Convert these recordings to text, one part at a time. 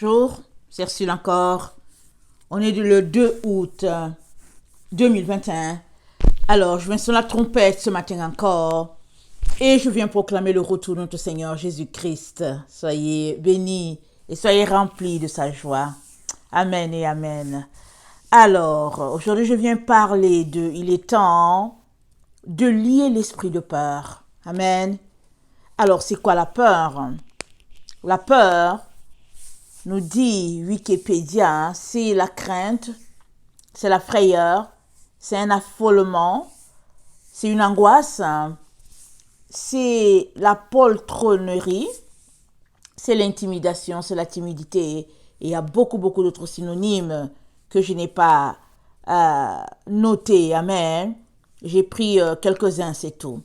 Bonjour, c'est Ursule encore. On est le 2 août 2021. Alors, je viens sur la trompette ce matin encore et je viens proclamer le retour de notre Seigneur Jésus-Christ. Soyez bénis et soyez remplis de sa joie. Amen et amen. Alors, aujourd'hui, je viens parler de il est temps de lier l'esprit de peur. Amen. Alors, c'est quoi la peur? La peur, nous dit Wikipédia, c'est la crainte, c'est la frayeur, c'est un affolement, c'est une angoisse, c'est la poltronnerie, c'est l'intimidation, c'est la timidité. Et il y a beaucoup d'autres synonymes que je n'ai pas notés. Amen. J'ai pris quelques-uns, c'est tout.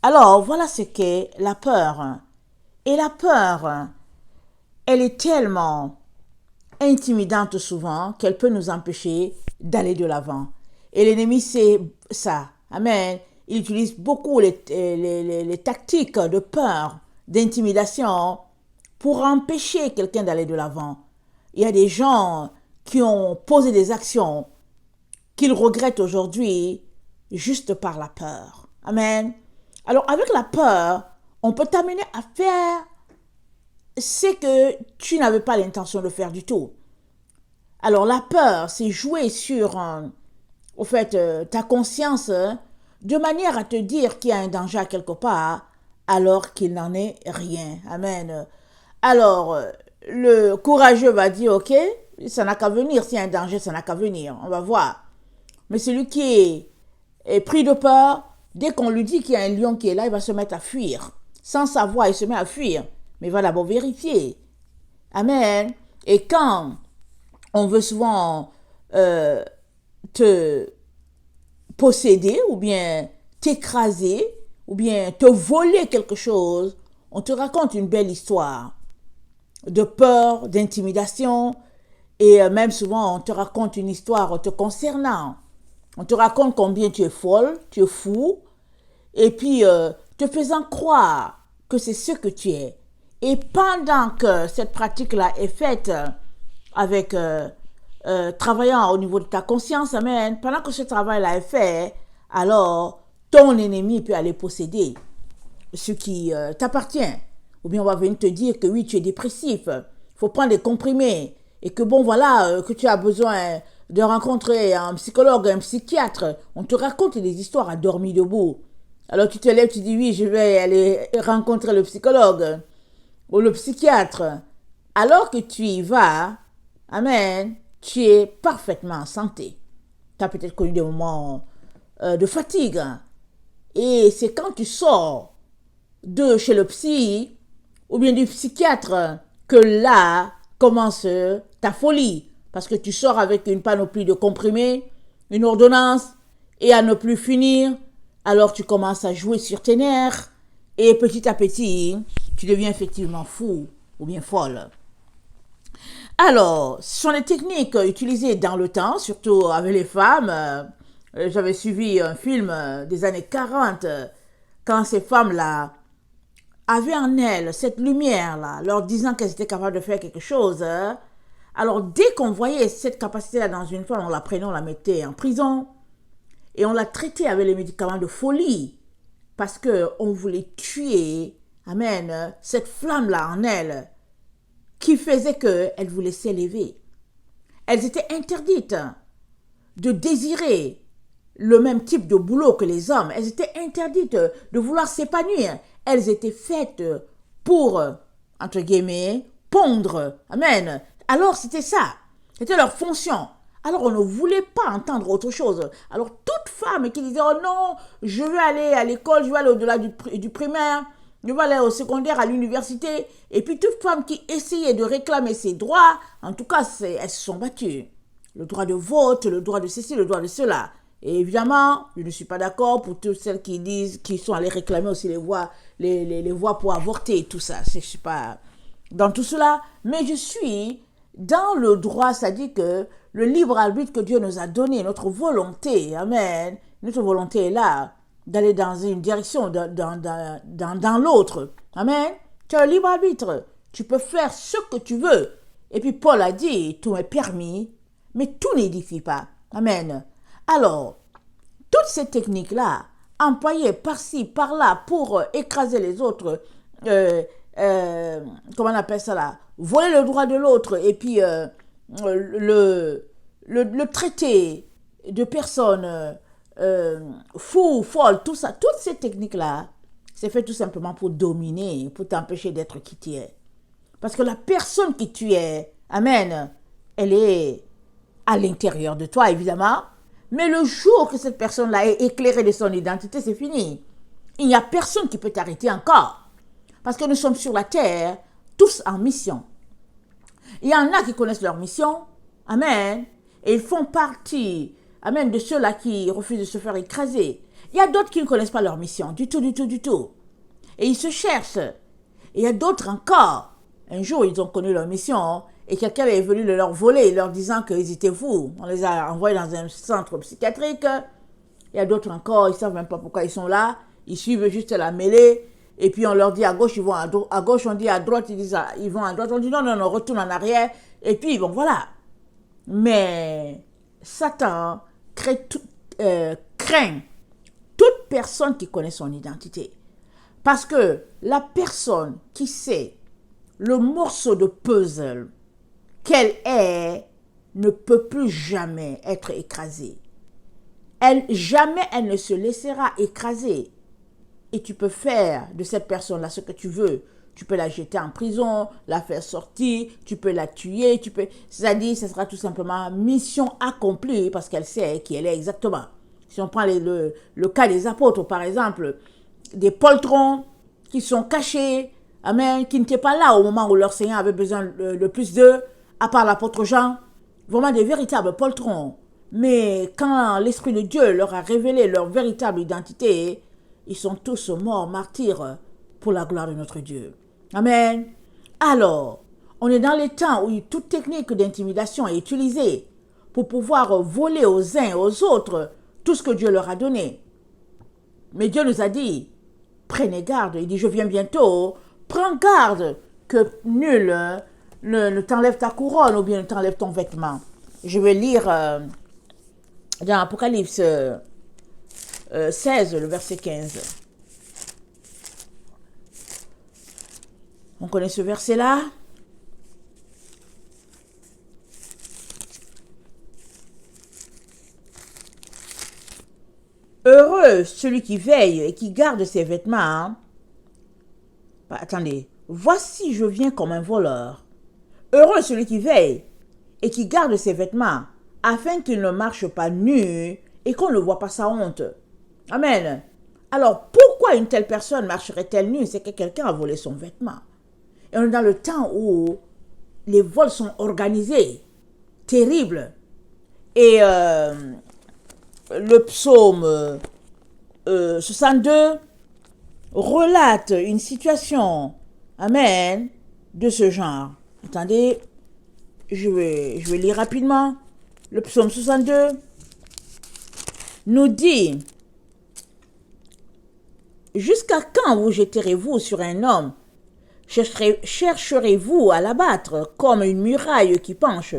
Alors, voilà ce qu'est la peur. Et la peur, elle est tellement intimidante souvent qu'elle peut nous empêcher d'aller de l'avant. Et l'ennemi, c'est ça. Amen. Il utilise beaucoup les tactiques de peur, d'intimidation pour empêcher quelqu'un d'aller de l'avant. Il y a des gens qui ont posé des actions qu'ils regrettent aujourd'hui juste par la peur. Amen. Alors avec la peur, on peut t'amener à faire ce que tu n'avais pas l'intention de faire du tout. Alors la peur, c'est jouer sur ta conscience de manière à te dire qu'il y a un danger à quelque part alors qu'il n'en est rien. Amen. Alors, le courageux va dire, ok, ça n'a qu'à venir. S'il y a un danger, ça n'a qu'à venir. On va voir. Mais celui qui est pris de peur, dès qu'on lui dit qu'il y a un lion qui est là, il va se mettre à fuir. Sans savoir, il se met à fuir. Mais il va d'abord vérifier. Amen. Et quand on veut souvent te posséder ou bien t'écraser ou bien te voler quelque chose, on te raconte une belle histoire de peur, d'intimidation et même souvent on te raconte une histoire te concernant. On te raconte combien tu es folle, tu es fou et puis te faisant croire que c'est ce que tu es. Et pendant que cette pratique-là est faite avec travaillant au niveau de ta conscience, amen, pendant que ce travail-là est fait, alors ton ennemi peut aller posséder ce qui t'appartient. Ou bien on va venir te dire que oui, tu es dépressif, il faut prendre des comprimés, et que bon voilà, que tu as besoin de rencontrer un psychologue, un psychiatre. On te raconte des histoires à dormir debout. Alors tu te lèves, tu dis oui, je vais aller rencontrer le psychologue ou le psychiatre. Alors que tu y vas, amen, tu es parfaitement en santé. Tu as peut-être connu des moments de fatigue. Et c'est quand tu sors de chez le psy ou bien du psychiatre que là commence ta folie. Parce que tu sors avec une panoplie de comprimés, une ordonnance, et à ne plus finir, alors tu commences à jouer sur tes nerfs, et petit à petit, tu deviens effectivement fou ou bien folle. Alors, ce sont les techniques utilisées dans le temps, surtout avec les femmes. J'avais suivi un film des années 40, quand ces femmes-là avaient en elles cette lumière-là, leur disant qu'elles étaient capables de faire quelque chose. Alors, dès qu'on voyait cette capacité-là dans une femme, on la prenait, on la mettait en prison et on la traitait avec les médicaments de folie parce qu'on voulait tuer, amen, cette flamme-là en elles qui faisait qu'elles voulaient s'élever. Elles étaient interdites de désirer le même type de boulot que les hommes. Elles étaient interdites de vouloir s'épanouir. Elles étaient faites pour, entre guillemets, pondre. Amen. Alors c'était ça. C'était leur fonction. Alors on ne voulait pas entendre autre chose. Alors toute femme qui disait, oh non, je veux aller à l'école, je veux aller au-delà du primaire, je veux aller au secondaire, à l'université. Et puis toute femme qui essayait de réclamer ses droits, en tout cas, elles se sont battues. Le droit de vote, le droit de ceci, le droit de cela. Et évidemment, je ne suis pas d'accord pour toutes celles qui disent, qui sont allées réclamer aussi les voix pour avorter et tout ça. Je ne suis pas dans tout cela, mais je suis dans le droit, c'est-à-dire que le libre arbitre que Dieu nous a donné, notre volonté, amen, notre volonté est là, d'aller dans une direction, dans l'autre, amen. Tu as le libre arbitre, tu peux faire ce que tu veux, Et puis Paul a dit, tout est permis, mais tout n'édifie pas. Amen. Alors, toutes ces techniques-là, employées par-ci, par-là, pour écraser les autres, comment on appelle ça là, voler le droit de l'autre, et puis le traiter de personnes fous, folles, tout ça, toutes ces techniques-là, c'est fait tout simplement pour dominer, pour t'empêcher d'être qui tu es. Parce que la personne qui tu es, amen, elle est à l'intérieur de toi, évidemment. Mais le jour que cette personne-là est éclairée de son identité, c'est fini. Il n'y a personne qui peut t'arrêter encore. Parce que nous sommes sur la terre, tous en mission. Il y en a qui connaissent leur mission, amen, et ils font partie, amen, de ceux-là qui refusent de se faire écraser. Il y a d'autres qui ne connaissent pas leur mission, du tout, du tout, du tout. Et ils se cherchent. Et il y a d'autres encore. Un jour, ils ont connu leur mission et quelqu'un est venu leur voler, leur disant qu'ils étaient fous. On les a envoyés dans un centre psychiatrique. Il y a d'autres encore, ils ne savent même pas pourquoi ils sont là. Ils suivent juste la mêlée. Et puis on leur dit à gauche, ils vont à gauche, on dit à droite, ils vont à droite. On dit non, non, non, retourne en arrière. Et puis, bon, voilà. Mais Satan craint toute personne qui connaît son identité. Parce que la personne qui sait le morceau de puzzle qu'elle est ne peut plus jamais être écrasée. Jamais elle ne se laissera écraser. Et tu peux faire de cette personne-là ce que tu veux. Tu peux la jeter en prison, la faire sortir, tu peux la tuer, c'est-à-dire ce sera tout simplement mission accomplie parce qu'elle sait qui elle est exactement. Si on prend le cas des apôtres, par exemple, des poltrons qui sont cachés, amen, qui n'étaient pas là au moment où leur Seigneur avait besoin le plus d'eux, à part l'apôtre Jean, vraiment des véritables poltrons. Mais quand l'Esprit de Dieu leur a révélé leur véritable identité, ils sont tous morts, martyrs, pour la gloire de notre Dieu. Amen. Alors, on est dans les temps où toute technique d'intimidation est utilisée pour pouvoir voler aux uns et aux autres tout ce que Dieu leur a donné. Mais Dieu nous a dit, prenez garde, il dit, je viens bientôt, prends garde que nul ne t'enlève ta couronne ou bien ne t'enlève ton vêtement. Je vais lire dans Apocalypse 16, le verset 15. On connaît ce verset-là. Heureux celui qui veille et qui garde ses vêtements. Attendez, voici je viens comme un voleur. Heureux celui qui veille et qui garde ses vêtements, afin qu'il ne marche pas nu et qu'on ne voit pas sa honte. Amen. Alors, pourquoi une telle personne marcherait-elle nue? C'est que quelqu'un a volé son vêtement. Et on est dans le temps où les vols sont organisés, terribles. Et le psaume 62 relate une situation, amen, de ce genre. Attendez, je vais lire rapidement. Le psaume 62 nous dit: jusqu'à quand vous jetterez-vous sur un homme? Chercherez-vous à l'abattre comme une muraille qui penche,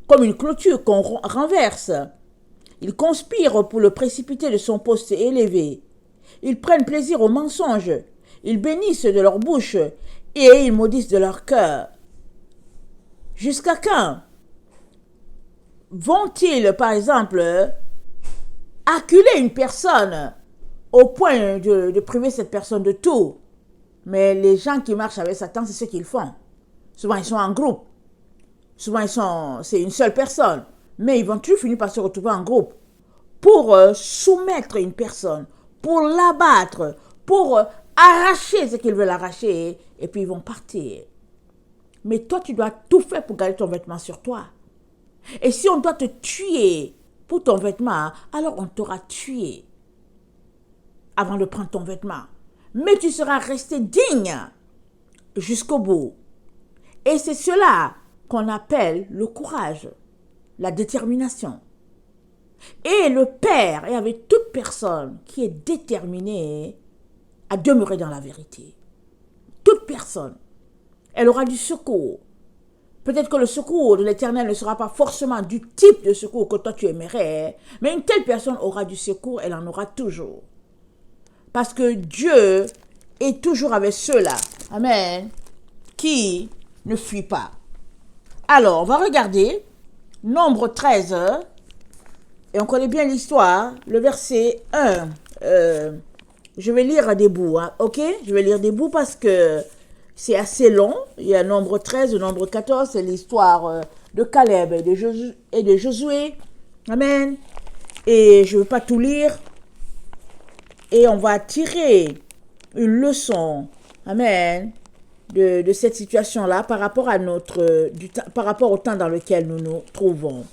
comme une clôture qu'on renverse? Ils conspirent pour le précipiter de son poste élevé. Ils prennent plaisir au mensonge. Ils bénissent de leur bouche et ils maudissent de leur cœur. Jusqu'à quand vont-ils, par exemple, acculer une personne au point de priver cette personne de tout? Mais les gens qui marchent avec Satan, c'est ce qu'ils font. Souvent, ils sont en groupe. Souvent, c'est une seule personne. Mais ils vont toujours finir par se retrouver en groupe pour soumettre une personne, pour l'abattre, pour arracher ce qu'ils veulent arracher, et puis ils vont partir. Mais toi, tu dois tout faire pour garder ton vêtement sur toi. Et si on doit te tuer pour ton vêtement, alors on t'aura tué avant de prendre ton vêtement. Mais tu seras resté digne jusqu'au bout. Et c'est cela qu'on appelle le courage, la détermination. Et le Père est avec toute personne qui est déterminée à demeurer dans la vérité. Toute personne, elle aura du secours. Peut-être que le secours de l'Éternel ne sera pas forcément du type de secours que toi tu aimerais, mais une telle personne aura du secours, elle en aura toujours. Parce que Dieu est toujours avec ceux-là, amen, qui ne fuient pas. Alors, on va regarder Nombre 13, et on connaît bien l'histoire, le verset 1. Je vais lire des bouts, hein, ok? Je vais lire des bouts parce que c'est assez long. Il y a Nombre 13, Nombre 14, c'est l'histoire de Caleb et de Josué. Amen. Et je ne veux pas tout lire. Et on va tirer une leçon, amen, de cette situation-là par rapport par rapport au temps dans lequel nous nous trouvons.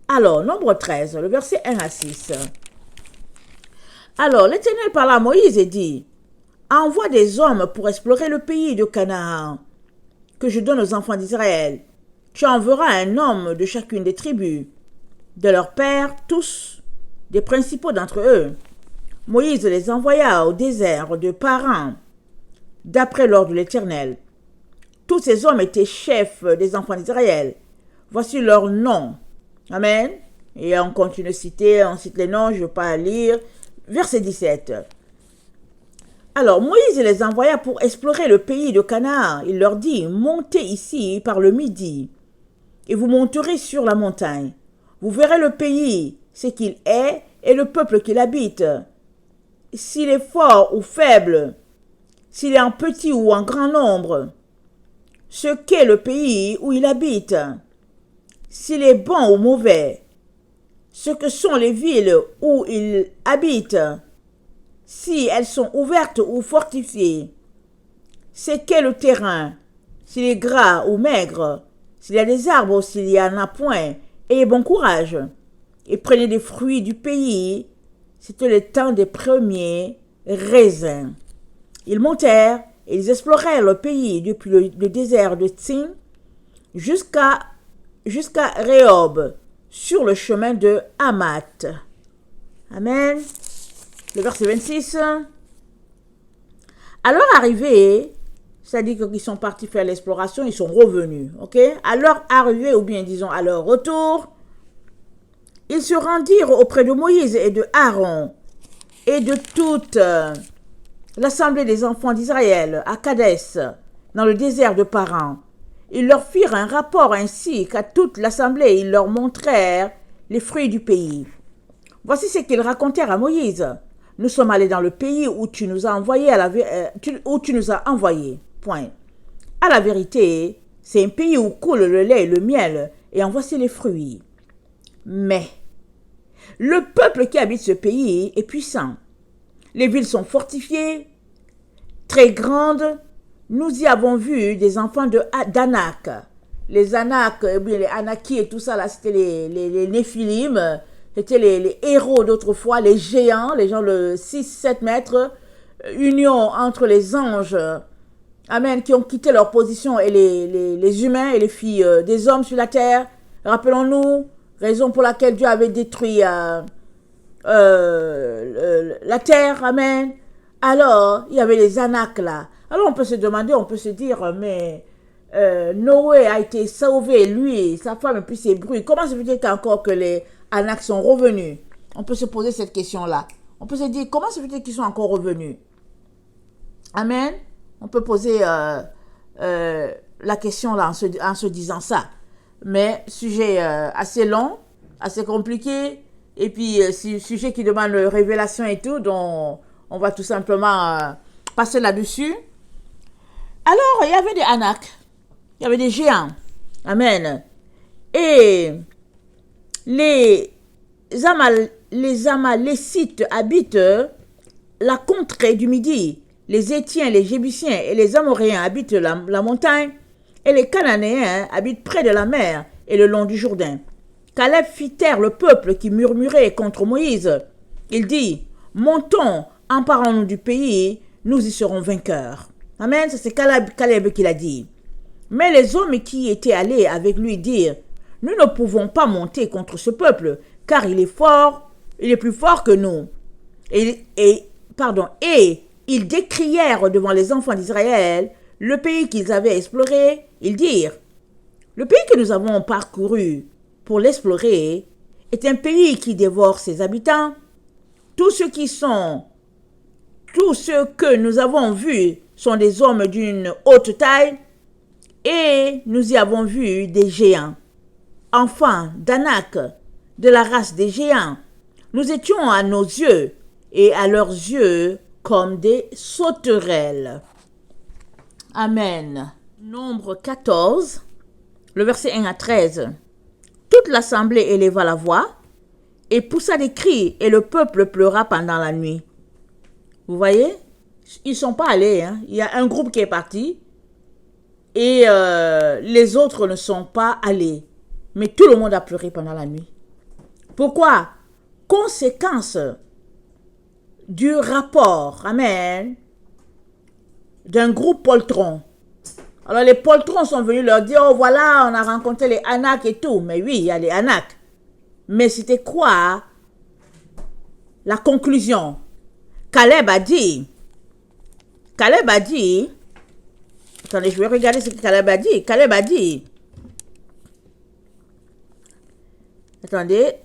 Alors, Nombre 13, le verset 1 à 6. Alors, l'Éternel parla à Moïse et dit, envoie des hommes pour explorer le pays de Canaan, que je donne aux enfants d'Israël. Tu enverras un homme de chacune des tribus, de leurs pères, tous, des principaux d'entre eux. Moïse les envoya au désert de Paran, d'après l'ordre de l'Éternel. Tous ces hommes étaient chefs des enfants d'Israël. Voici leurs noms. Amen. Et on continue de citer, on cite les noms, je ne veux pas lire. Verset 17. Alors Moïse les envoya pour explorer le pays de Canaan. Il leur dit, montez ici par le midi, et vous monterez sur la montagne. Vous verrez le pays, ce qu'il est, et le peuple qu'il habite. S'il est fort ou faible, s'il est en petit ou en grand nombre, ce qu'est le pays où il habite, s'il est bon ou mauvais, ce que sont les villes où il habite, si elles sont ouvertes ou fortifiées, ce qu'est le terrain, s'il est gras ou maigre, s'il y a des arbres ou s'il y en a point, ayez bon courage, et prenez des fruits du pays. C'était le temps des premiers raisins. Ils montèrent et ils explorèrent le pays depuis le désert de Tsin jusqu'à Rehob, sur le chemin de Hamath. Amen. Le verset 26. À leur arrivée, c'est-à-dire qu'ils sont partis faire l'exploration, ils sont revenus. Ok? À leur arrivée, ou bien disons à leur retour, ils se rendirent auprès de Moïse et de Aaron et de toute l'assemblée des enfants d'Israël à Kadès, dans le désert de Paran. Ils leur firent un rapport ainsi qu'à toute l'assemblée, ils leur montrèrent les fruits du pays. Voici ce qu'ils racontèrent à Moïse. Nous sommes allés dans le pays où tu nous as envoyés. Point. À la vérité, c'est un pays où coule le lait et le miel, et en voici les fruits. Mais le peuple qui habite ce pays est puissant. Les villes sont fortifiées, très grandes. Nous y avons vu des enfants d'Anak. Les Anak, les Anaki et tout ça, là, c'était les Néphilim. C'était les héros d'autrefois, les géants, les gens de 6-7 mètres. Union entre les anges, amen, qui ont quitté leur position, et les humains et les filles des hommes sur la terre. Rappelons-nous, raison pour laquelle Dieu avait détruit la terre, amen. Alors, il y avait les Anak là. Alors on peut se demander, on peut se dire, mais Noé a été sauvé, lui, sa femme et puis ses bruits. Comment se fait-il qu'encore que les Anak sont revenus? On peut se poser cette question-là. On peut se dire, comment se fait-il qu'ils sont encore revenus? Amen. On peut poser la question là en se disant ça. Mais sujet assez long, assez compliqué, et puis sujet qui demande révélation et tout, donc on va tout simplement passer là-dessus. Alors, il y avait des Anak, il y avait des géants. Amen. Et les Amalécites habitent la contrée du Midi. Les Étiens, les Jébusiens et les Amoréens habitent la montagne. Et les Cananéens habitent près de la mer et le long du Jourdain. Caleb fit taire le peuple qui murmurait contre Moïse. Il dit, montons, emparons-nous du pays, nous y serons vainqueurs. Amen, ça c'est Caleb qui l'a dit. Mais les hommes qui étaient allés avec lui dirent, nous ne pouvons pas monter contre ce peuple, car il est fort, il est plus fort que nous. Et ils décrièrent devant les enfants d'Israël le pays qu'ils avaient exploré. Ils dirent, Le pays que nous avons parcouru pour l'explorer est un pays qui dévore ses habitants. Tous ceux que nous avons vus sont des hommes d'une haute taille et nous y avons vu des géants. Enfants d'Anak, de la race des géants, nous étions à nos yeux et à leurs yeux comme des sauterelles. Amen. Nombre 14, le verset 1 à 13. Toute l'assemblée éleva la voix et poussa des cris, et le peuple pleura pendant la nuit. Vous voyez, ils ne sont pas allés. Il y a un groupe qui est parti et les autres ne sont pas allés. Mais tout le monde a pleuré pendant la nuit. Pourquoi? Conséquence du rapport, amen, d'un groupe poltron. Alors les poltrons sont venus leur dire, oh voilà, on a rencontré les Anak et tout. Mais oui, il y a les Anak. Mais c'était quoi la conclusion? Caleb a dit, attendez, je vais regarder ce que Caleb a dit. Caleb a dit, attendez,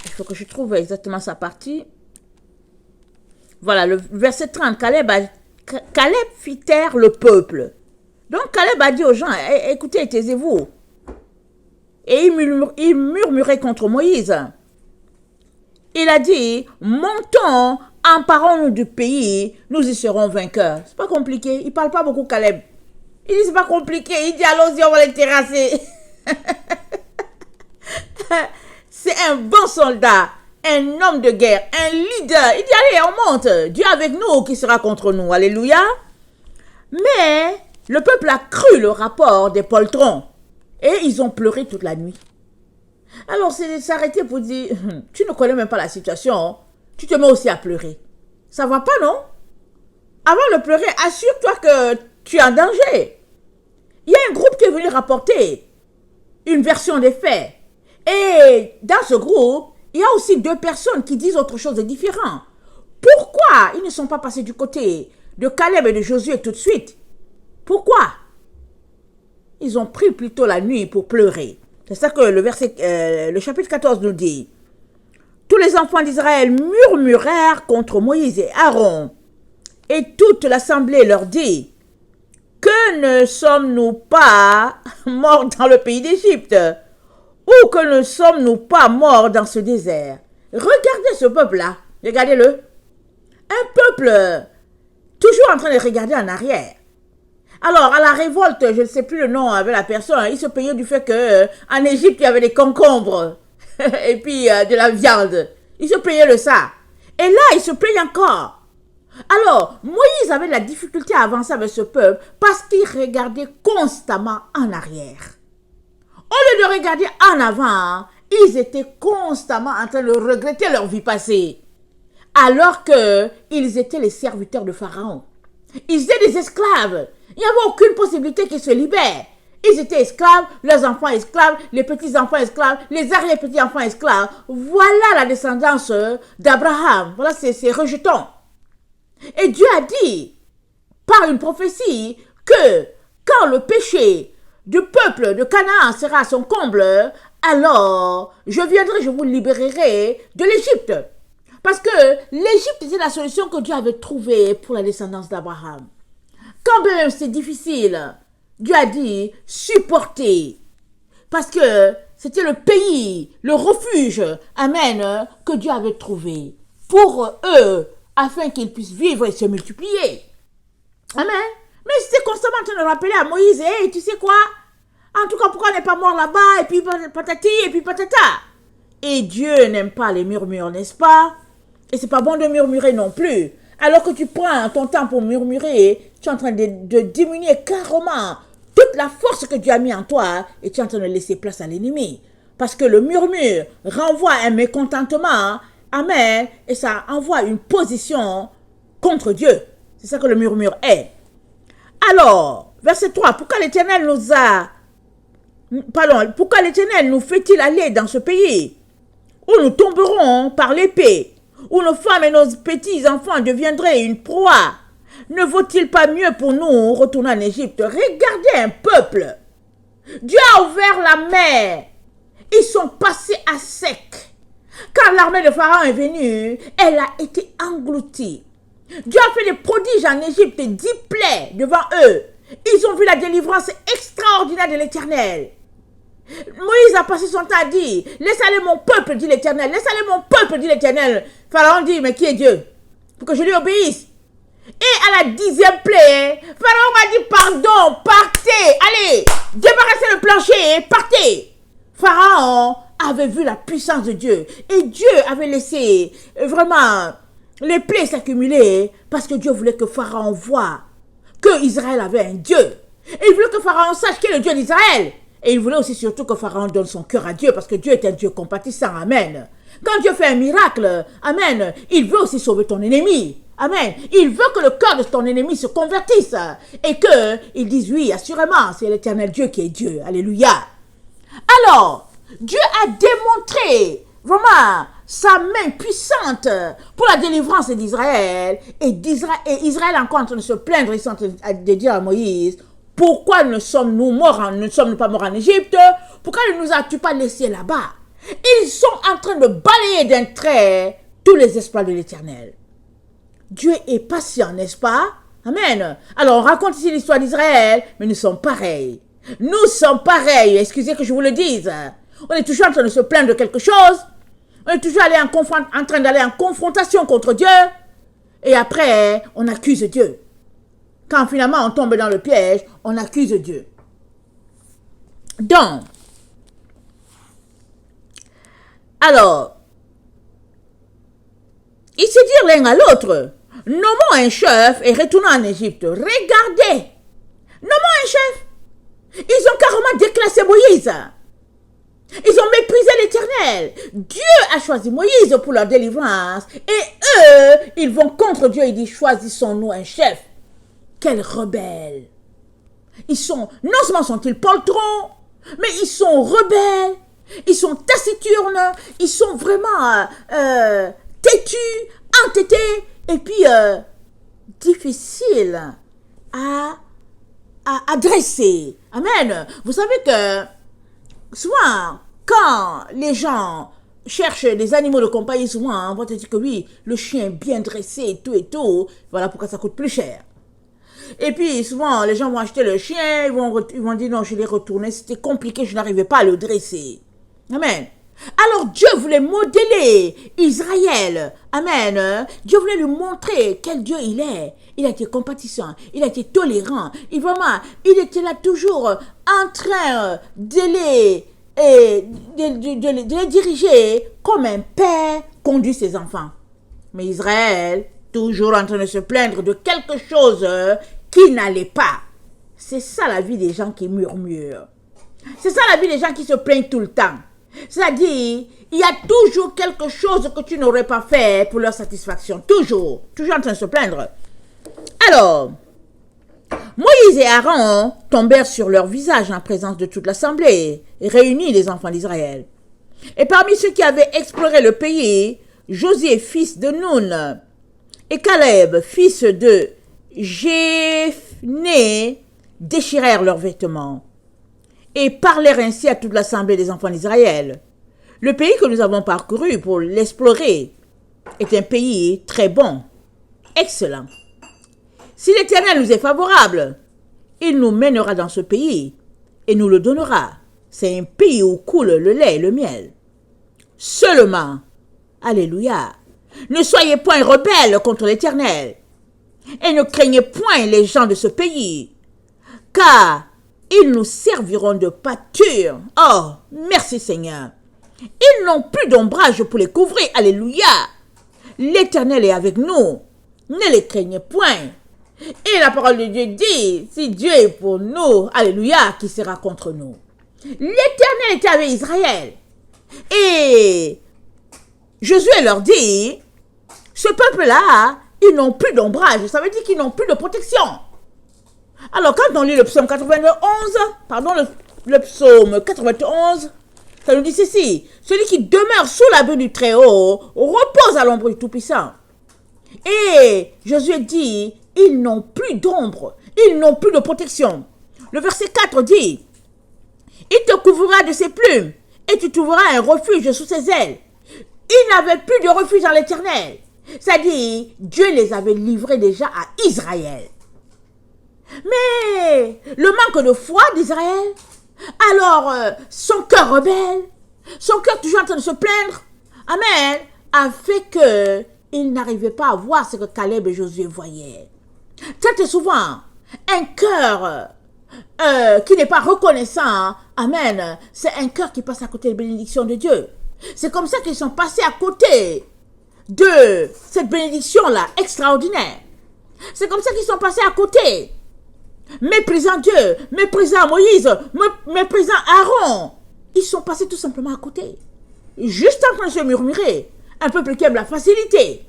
il faut que je trouve exactement sa partie. Voilà, le verset 30, Caleb fit taire le peuple. Donc Caleb a dit aux gens, écoutez, taisez-vous. Et il murmurait contre Moïse. Il a dit, montons, emparons-nous du pays, nous y serons vainqueurs. C'est pas compliqué, il parle pas beaucoup Caleb. Il dit, c'est pas compliqué, il dit, allons-y, on va les terrasser. C'est un bon soldat, un homme de guerre, un leader. Il dit, allez, on monte, Dieu avec nous, qui sera contre nous, alléluia. Mais le peuple a cru le rapport des poltrons. Et ils ont pleuré toute la nuit. Alors, c'est de s'arrêter pour dire, tu ne connais même pas la situation, tu te mets aussi à pleurer. Ça va pas, non? Avant de pleurer, assure-toi que tu es en danger. Il y a un groupe qui est venu rapporter une version des faits. Et dans ce groupe, il y a aussi deux personnes qui disent autre chose de différent. Pourquoi ils ne sont pas passés du côté de Caleb et de Josué tout de suite? Pourquoi? Ils ont pris plutôt la nuit pour pleurer. C'est ça que le chapitre 14 nous dit. Tous les enfants d'Israël murmurèrent contre Moïse et Aaron. Et toute l'assemblée leur dit, que ne sommes-nous pas morts dans le pays d'Égypte? Ou que ne sommes-nous pas morts dans ce désert? Regardez ce peuple-là. Regardez-le. Un peuple toujours en train de regarder en arrière. Alors, à la révolte, je ne sais plus le nom avec la personne, il se plaignait du fait qu'en Égypte, il y avait des concombres et puis de la viande. Il se plaignait de ça. Et là, il se plaignait encore. Alors, Moïse avait de la difficulté à avancer avec ce peuple parce qu'il regardait constamment en arrière. Au lieu de regarder en avant, ils étaient constamment en train de regretter leur vie passée. Alors qu'ils étaient les serviteurs de Pharaon. Ils étaient des esclaves. Il n'y avait aucune possibilité qu'ils se libèrent. Ils étaient esclaves, leurs enfants esclaves, les petits-enfants esclaves, les arrière-petits-enfants esclaves. Voilà la descendance d'Abraham. Voilà ses rejetons. Et Dieu a dit, par une prophétie, que quand le péché du peuple de Canaan sera à son comble, alors je viendrai, je vous libérerai de l'Égypte. Parce que l'Égypte était la solution que Dieu avait trouvée pour la descendance d'Abraham. Quand même c'est difficile, Dieu a dit supporter. Parce que c'était le pays, le refuge, amen, que Dieu avait trouvé pour eux, afin qu'ils puissent vivre et se multiplier. Amen. Mais c'était constamment en train de rappeler à Moïse, hey, tu sais quoi? En tout cas, pourquoi on n'est pas mort là-bas? Et puis patati, et puis patata. Et Dieu n'aime pas les murmures, n'est-ce pas? Et c'est pas bon de murmurer non plus. Alors que tu prends ton temps pour murmurer, tu es en train de diminuer carrément toute la force que Dieu a mis en toi et tu es en train de laisser place à l'ennemi. Parce que le murmure renvoie un mécontentement, amen, et ça envoie une position contre Dieu. C'est ça que le murmure est. Alors, verset 3, pourquoi l'Éternel nous fait-il aller dans ce pays où nous tomberons par l'épée, où nos femmes et nos petits-enfants deviendraient une proie? Ne vaut-il pas mieux pour nous retourner en Égypte? Regardez un peuple Dieu a ouvert la mer. Ils sont passés à sec. Quand l'armée de Pharaon est venue, elle a été engloutie. Dieu a fait des prodiges en Égypte, 10 plaies devant eux. Ils ont vu la délivrance extraordinaire de l'Éternel. Moïse a passé son temps à dire, laisse aller mon peuple, dit l'Éternel. Laisse aller mon peuple, dit l'Éternel. Pharaon dit, mais qui est Dieu? Pour que je lui obéisse. Et à la 10e plaie, Pharaon m'a dit, pardon, partez, allez, débarrassez le plancher, partez. Pharaon avait vu la puissance de Dieu. Et Dieu avait laissé vraiment les plaies s'accumuler parce que Dieu voulait que Pharaon voie que Israël avait un Dieu. Et il voulait que Pharaon sache qui est le Dieu d'Israël. Et il voulait aussi surtout que Pharaon donne son cœur à Dieu parce que Dieu est un Dieu compatissant. Amen. Quand Dieu fait un miracle, amen, il veut aussi sauver ton ennemi. Amen. Il veut que le cœur de ton ennemi se convertisse et qu'il dise oui, assurément, c'est l'Éternel Dieu qui est Dieu. Alléluia. Alors, Dieu a démontré vraiment sa main puissante pour la délivrance d'Israël. Et Israël encore en train de se plaindre, ils sont en train de dire à Moïse, pourquoi ne sommes-nous pas morts en Égypte? Pourquoi ne nous as-tu pas laissés là-bas? Ils sont en train de balayer d'un trait tous les exploits de l'Éternel. Dieu est patient, n'est-ce pas? Amen. Alors, on raconte ici l'histoire d'Israël, mais nous sommes pareils. Nous sommes pareils, excusez que je vous le dise. On est toujours en train de se plaindre de quelque chose. On est toujours en train d'aller en confrontation contre Dieu. Et après, on accuse Dieu. Quand finalement on tombe dans le piège, on accuse Dieu. Donc, alors, ils se dirent l'un à l'autre, nommons un chef et retournons en Égypte. Regardez, nommons un chef. Ils ont carrément déclassé Moïse. Ils ont méprisé l'Éternel. Dieu a choisi Moïse pour leur délivrance. Et eux, ils vont contre Dieu et disent, choisissons-nous un chef. Quels rebelles. Ils sont, non seulement sont-ils poltrons, mais ils sont rebelles. Ils sont taciturnes. Ils sont vraiment têtus, entêtés. Et puis, difficiles à dresser. Amen. Vous savez que souvent, quand les gens cherchent des animaux de compagnie, souvent, on va te dire que oui, le chien bien dressé et tout, voilà pourquoi ça coûte plus cher. Et puis, souvent, les gens vont acheter le chien, ils vont dire non, je l'ai retourné, c'était compliqué, je n'arrivais pas à le dresser. Amen. Alors, Dieu voulait modeler Israël. Amen. Dieu voulait lui montrer quel Dieu il est. Il a été compatissant, il a été tolérant. Il était là toujours en train de les diriger comme un père conduit ses enfants. Mais Israël, toujours en train de se plaindre de quelque chose qui n'allait pas. C'est ça la vie des gens qui murmurent. C'est ça la vie des gens qui se plaignent tout le temps. C'est-à-dire, il y a toujours quelque chose que tu n'aurais pas fait pour leur satisfaction. Toujours en train de se plaindre. Alors, Moïse et Aaron tombèrent sur leur visage en présence de toute l'assemblée et réunit les enfants d'Israël. Et parmi ceux qui avaient exploré le pays, Josué, fils de Nun, et Caleb, fils de Jephné, déchirèrent leurs vêtements et parlèrent ainsi à toute l'assemblée des enfants d'Israël. Le pays que nous avons parcouru pour l'explorer est un pays très bon, excellent. Si l'Éternel nous est favorable, il nous mènera dans ce pays et nous le donnera. C'est un pays où coule le lait et le miel. Seulement, alléluia, ne soyez point rebelles contre l'Éternel et ne craignez point les gens de ce pays, car ils nous serviront de pâture. Oh, merci Seigneur. Ils n'ont plus d'ombrage pour les couvrir. Alléluia. L'Éternel est avec nous. Ne les craignez point. Et la parole de Dieu dit, si Dieu est pour nous, alléluia, qui sera contre nous? L'Éternel était avec Israël. Et Josué leur dit, ce peuple-là, ils n'ont plus d'ombrage. Ça veut dire qu'ils n'ont plus de protection. Alors, quand on lit le psaume 91, ça nous dit ceci, celui qui demeure sous l'abri du Très-Haut repose à l'ombre du Tout-Puissant. Et Josué dit, ils n'ont plus d'ombre, ils n'ont plus de protection. Le verset 4 dit, Il te couvrira de ses plumes et tu trouveras un refuge sous ses ailes. Ils n'avaient plus de refuge dans l'Éternel. C'est-à-dire, Dieu les avait livrés déjà à Israël. Mais le manque de foi d'Israël, alors son cœur rebelle, son cœur toujours en train de se plaindre, amen, a fait que il n'arrivait pas à voir ce que Caleb et Josué voyaient. Très souvent, un cœur qui n'est pas reconnaissant, amen, c'est un cœur qui passe à côté des bénédictions de Dieu. C'est comme ça qu'ils sont passés à côté de cette bénédiction-là extraordinaire. C'est comme ça qu'ils sont passés à côté, méprisant Dieu, méprisant Moïse, méprisant Aaron. Ils sont passés tout simplement à côté. Juste en train de se murmurer. Un peuple qui aime la facilité.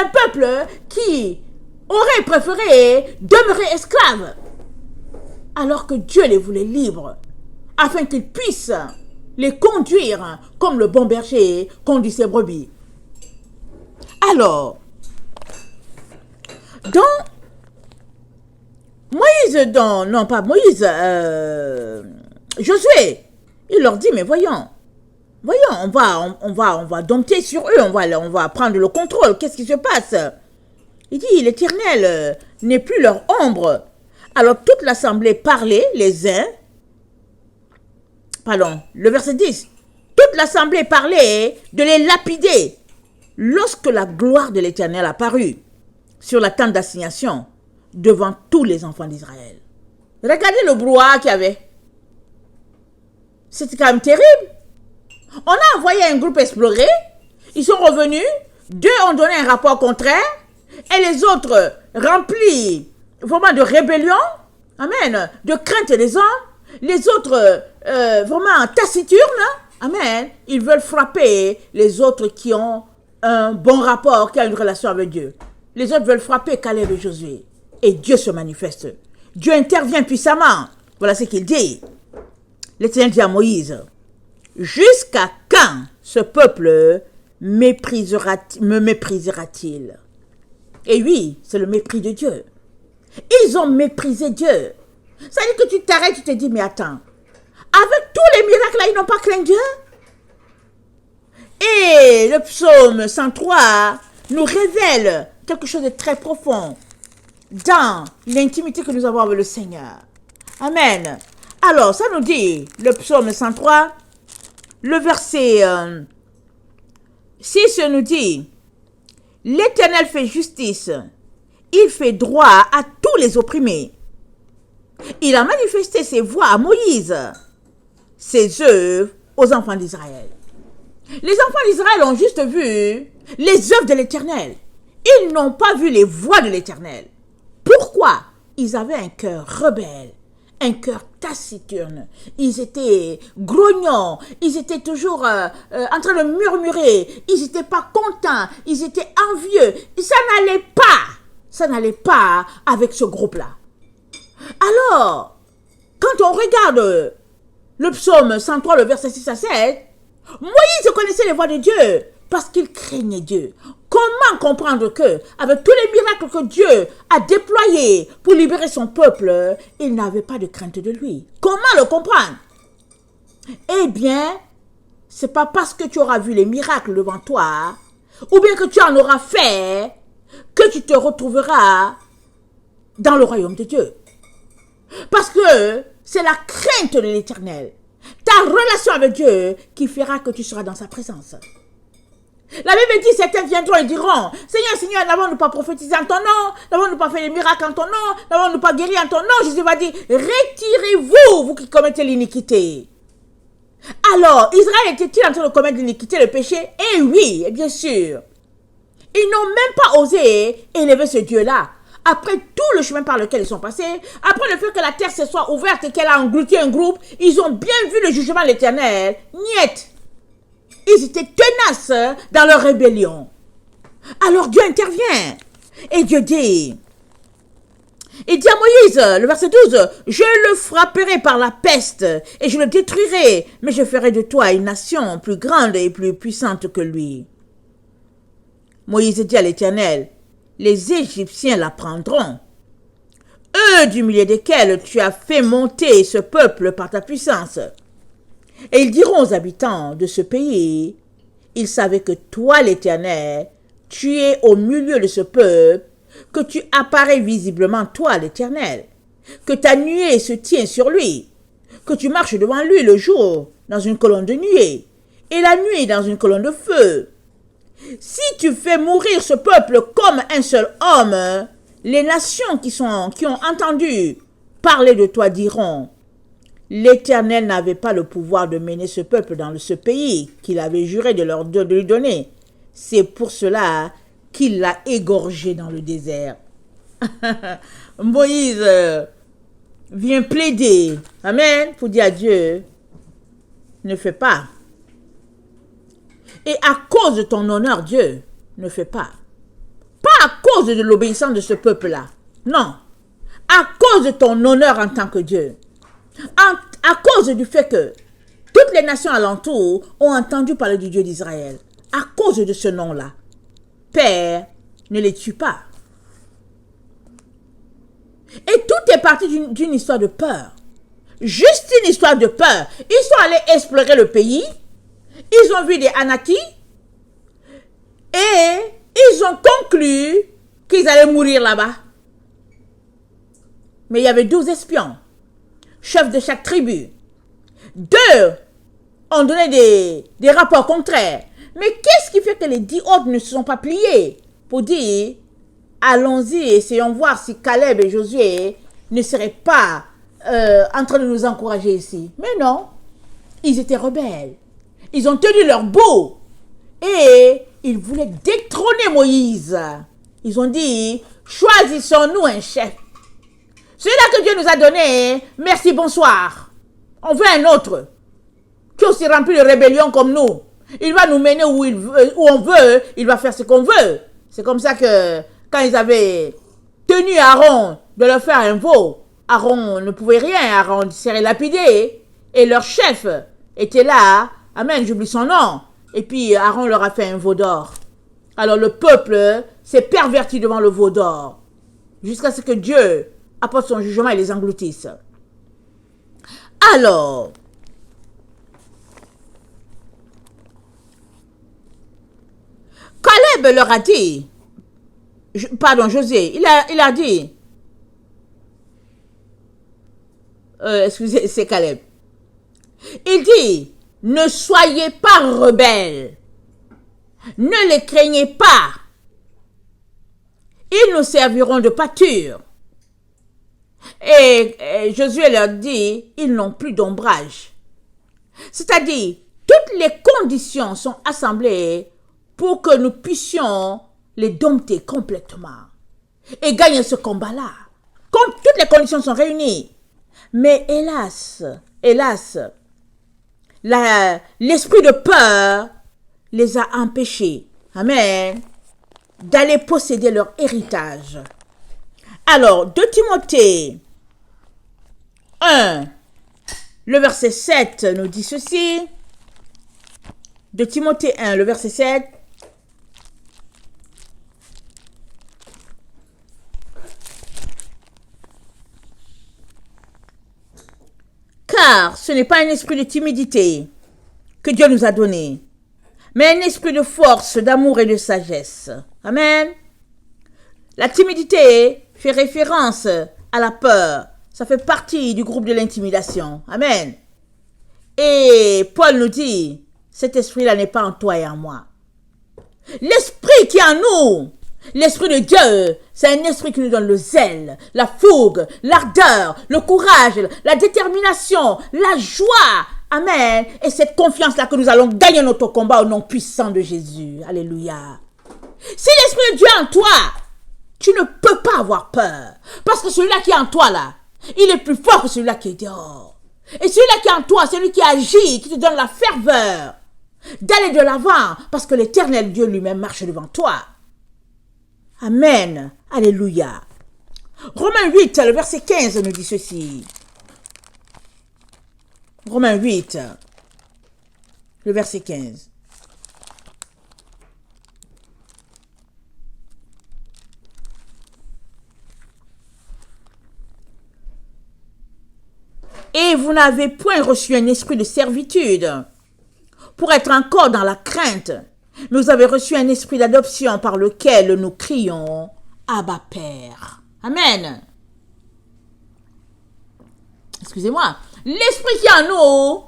Un peuple qui aurait préféré demeurer esclave. Alors que Dieu les voulait libres. Afin qu'ils puissent les conduire comme le bon berger conduit ses brebis. Alors, Josué, il leur dit, mais voyons, on va dompter sur eux, on va prendre le contrôle, qu'est-ce qui se passe? Il dit, l'Éternel n'est plus leur ombre. Alors toute l'assemblée parlait le verset 10, toute l'assemblée parlait de les lapider lorsque la gloire de l'Éternel apparut sur la tente d'assignation devant tous les enfants d'Israël. Regardez le brouhaha qu'il y avait. C'était quand même terrible. On a envoyé un groupe explorer, ils sont revenus, 2 ont donné un rapport contraire, et les autres remplis vraiment de rébellion, amen, de crainte des hommes, les autres vraiment taciturnes, amen, ils veulent frapper les autres qui ont un bon rapport, qui ont une relation avec Dieu. Les autres veulent frapper Caleb et Josué. Et Dieu se manifeste. Dieu intervient puissamment. Voilà ce qu'il dit. L'Éternel dit à Moïse, jusqu'à quand ce peuple me méprisera-t-il? Et oui, c'est le mépris de Dieu. Ils ont méprisé Dieu. Ça veut dire que tu t'arrêtes, tu te dis, mais attends, avec tous les miracles là, ils n'ont pas craint Dieu? Et le psaume 103 nous révèle quelque chose de très profond dans l'intimité que nous avons avec le Seigneur. Amen. Alors, ça nous dit, le psaume 103, le verset 6 nous dit, l'Éternel fait justice, il fait droit à tous les opprimés. Il a manifesté ses voies à Moïse, ses œuvres aux enfants d'Israël. Les enfants d'Israël ont juste vu les œuvres de l'Éternel. Ils n'ont pas vu les voies de l'Éternel. Pourquoi? Ils avaient un cœur rebelle, un cœur taciturne. Ils étaient grognons, ils étaient toujours en train de murmurer, ils n'étaient pas contents, ils étaient envieux. Ça n'allait pas avec ce groupe-là. Alors, quand on regarde le psaume 103, le verset 6 à 7, Moïse connaissait les voies de Dieu parce qu'il craignait Dieu. Comment comprendre que, avec tous les miracles que Dieu a déployés pour libérer son peuple, il n'avait pas de crainte de lui? Comment le comprendre? Eh bien, c'est pas parce que tu auras vu les miracles devant toi, ou bien que tu en auras fait, que tu te retrouveras dans le royaume de Dieu. Parce que c'est la crainte de l'Éternel, ta relation avec Dieu, qui fera que tu seras dans sa présence. La Bible dit, certains viendront et diront, Seigneur, Seigneur, n'avons-nous pas prophétisé en ton nom? N'avons-nous pas fait des miracles en ton nom? N'avons-nous pas guéri en ton nom? Jésus va dire, retirez-vous, vous qui commettez l'iniquité. Alors, Israël était-il en train de commettre l'iniquité, le péché? Eh oui, bien sûr. Ils n'ont même pas osé élever ce Dieu-là. Après tout le chemin par lequel ils sont passés, après le fait que la terre se soit ouverte et qu'elle a englouti un groupe, ils ont bien vu le jugement de l'Éternel. Niet. Ils étaient tenaces dans leur rébellion. Alors Dieu intervient. Et Dieu dit, il dit à Moïse, le verset 12, je le frapperai par la peste et je le détruirai, mais je ferai de toi une nation plus grande et plus puissante que lui. Moïse dit à l'Éternel, les Égyptiens la prendront, eux du milieu desquels tu as fait monter ce peuple par ta puissance. Et ils diront aux habitants de ce pays, ils savaient que toi, l'Éternel, tu es au milieu de ce peuple, que tu apparais visiblement, toi, l'Éternel, que ta nuée se tient sur lui, que tu marches devant lui le jour dans une colonne de nuée, et la nuit dans une colonne de feu. Si tu fais mourir ce peuple comme un seul homme, les nations qui ont entendu parler de toi diront, l'Éternel n'avait pas le pouvoir de mener ce peuple dans ce pays qu'il avait juré de lui donner. C'est pour cela qu'il l'a égorgé dans le désert. Moïse vient plaider, amen, pour dire à Dieu, ne fais pas. Et à cause de ton honneur, Dieu, ne fais pas. Pas à cause de l'obéissance de ce peuple-là. Non. À cause de ton honneur en tant que Dieu. À cause du fait que toutes les nations alentour ont entendu parler du Dieu d'Israël. À cause de ce nom-là. Père, ne les tue pas. Et tout est parti d'une histoire de peur. Juste une histoire de peur. Ils sont allés explorer le pays. Ils ont vu des Anakites. Et ils ont conclu qu'ils allaient mourir là-bas. Mais il y avait 12 espions, chefs de chaque tribu. 2 ont donné des rapports contraires. Mais qu'est-ce qui fait que les 10 autres ne se sont pas pliés pour dire, allons-y, essayons voir si Caleb et Josué ne seraient pas en train de nous encourager ici. Mais non, ils étaient rebelles. Ils ont tenu leur bout et ils voulaient détrôner Moïse. Ils ont dit, choisissons-nous un chef. Celui-là que Dieu nous a donné, merci, bonsoir. On veut un autre qui est aussi rempli de rébellion comme nous. Il va nous mener où on veut, il va faire ce qu'on veut. C'est comme ça que quand ils avaient tenu Aaron de leur faire un veau, Aaron ne pouvait rien, Aaron serait lapidé. Et leur chef était là, amen, j'oublie son nom. Et puis Aaron leur a fait un veau d'or. Alors le peuple s'est perverti devant le veau d'or. Jusqu'à ce que Dieu apporte son jugement et les engloutisse. Alors, Caleb leur a dit, Josué, il a dit, excusez, c'est Caleb. Il dit, ne soyez pas rebelles, ne les craignez pas, ils nous serviront de pâture. Et Josué leur dit, ils n'ont plus d'ombrage. C'est-à-dire, toutes les conditions sont assemblées pour que nous puissions les dompter complètement et gagner ce combat-là. Comme toutes les conditions sont réunies. Mais hélas, l'esprit de peur les a empêchés, amen, d'aller posséder leur héritage. Alors, 2 Timothée 1, le verset 7 nous dit ceci. 2 Timothée 1, le verset 7. Car ce n'est pas un esprit de timidité que Dieu nous a donné, mais un esprit de force, d'amour et de sagesse. Amen. La timidité fait référence à la peur. Ça fait partie du groupe de l'intimidation. Amen. Et Paul nous dit, cet esprit-là n'est pas en toi et en moi. L'esprit qui est en nous, l'esprit de Dieu, c'est un esprit qui nous donne le zèle, la fougue, l'ardeur, le courage, la détermination, la joie. Amen. Et cette confiance-là que nous allons gagner notre combat au nom puissant de Jésus. Alléluia. Si l'esprit de Dieu est en toi, tu ne peux pas avoir peur. Parce que celui-là qui est en toi, là, il est plus fort que celui-là qui est dehors. Et celui-là qui est en toi, c'est lui qui agit, qui te donne la ferveur d'aller de l'avant. Parce que l'éternel Dieu lui-même marche devant toi. Amen. Alléluia. Romains 8, le verset 15 nous dit ceci. Romains 8, le verset 15. Et Et vous n'avez point reçu un esprit de servitude pour être encore dans la crainte, mais vous avez reçu un esprit d'adoption par lequel nous crions Abba Père. Amen. Excusez-moi. L'esprit qui est en nous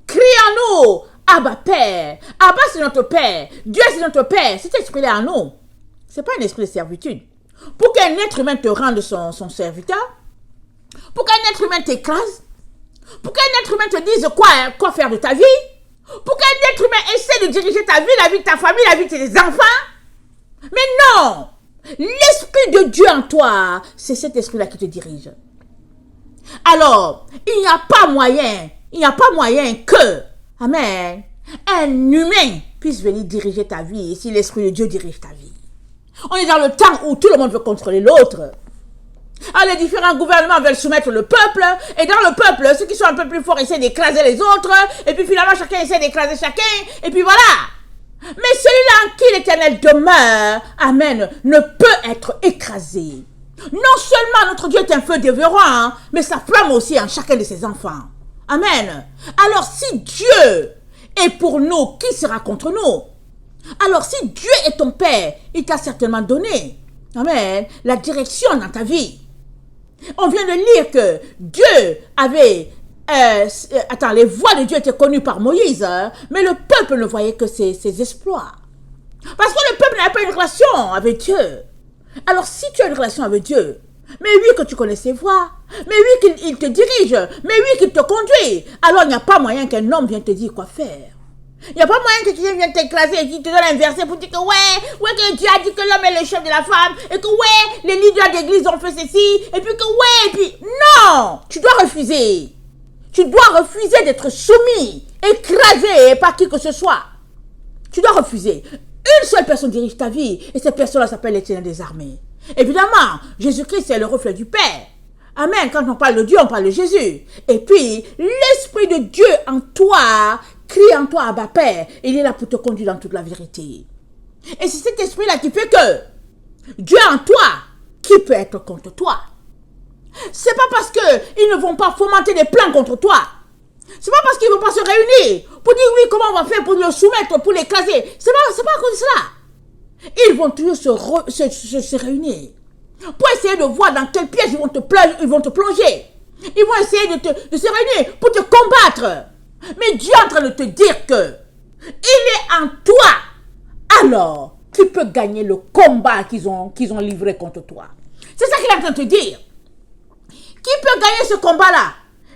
crie en nous Abba Père. Abba, c'est notre Père. Dieu, c'est notre Père. Cet esprit-là en nous, ce n'est pas un esprit de servitude. Pour qu'un être humain te rende son serviteur, pour qu'un être humain t'écrase, pour qu'un être humain te dise quoi faire de ta vie, pour qu'un être humain essaie de diriger ta vie, la vie de ta famille, la vie de tes enfants. Mais non! L'esprit de Dieu en toi, c'est cet esprit-là qui te dirige. Alors, il n'y a pas moyen que, amen, un humain puisse venir diriger ta vie si l'esprit de Dieu dirige ta vie. On est dans le temps où tout le monde veut contrôler l'autre. Alors, les différents gouvernements veulent soumettre le peuple, et dans le peuple, ceux qui sont un peu plus forts essaient d'écraser les autres, et puis finalement, chacun essaie d'écraser chacun, et puis voilà. Mais celui-là en qui l'Éternel demeure, amen, ne peut être écrasé. Non seulement notre Dieu est un feu dévorant, mais sa flamme aussi en chacun de ses enfants. Amen. Alors, si Dieu est pour nous, qui sera contre nous? Alors, si Dieu est ton Père, il t'a certainement donné, amen, la direction dans ta vie. On vient de lire que Dieu avait... les voix de Dieu étaient connues par Moïse, mais le peuple ne voyait que ses exploits. Parce que le peuple n'avait pas une relation avec Dieu. Alors, si tu as une relation avec Dieu, mais lui que tu connais ses voix, mais lui qu'il te dirige, mais lui qu'il te conduit, alors il n'y a pas moyen qu'un homme vienne te dire quoi faire. Il n'y a pas moyen que tu viennes t'écraser et qu'il te donne un verset pour dire que que Dieu a dit que l'homme est le chef de la femme, et que les leaders d'église ont fait ceci, et puis que et puis non, tu dois refuser. Tu dois refuser d'être soumis, écrasé par qui que ce soit. Tu dois refuser. Une seule personne dirige ta vie, et cette personne-là s'appelle l'Éternel des armées. Évidemment, Jésus-Christ est le reflet du Père. Amen. Quand on parle de Dieu, on parle de Jésus. Et puis, l'Esprit de Dieu en toi crie en toi, Abba Père. Il est là pour te conduire dans toute la vérité. Et c'est cet esprit-là qui fait que Dieu en toi, qui peut être contre toi? C'est pas parce qu'ils ne vont pas fomenter des plans contre toi. C'est pas parce qu'ils ne vont pas se réunir pour dire oui, comment on va faire pour le soumettre, pour l'écraser. C'est pas à cause de cela. Ils vont toujours se réunir pour essayer de voir dans quel piège ils vont te plonger. Ils vont essayer de se réunir pour te combattre. Mais Dieu est en train de te dire que il est en toi. Alors, tu peux gagner le combat qu'ils ont livré contre toi. C'est ça qu'il est en train de te dire. Qui peut gagner ce combat-là?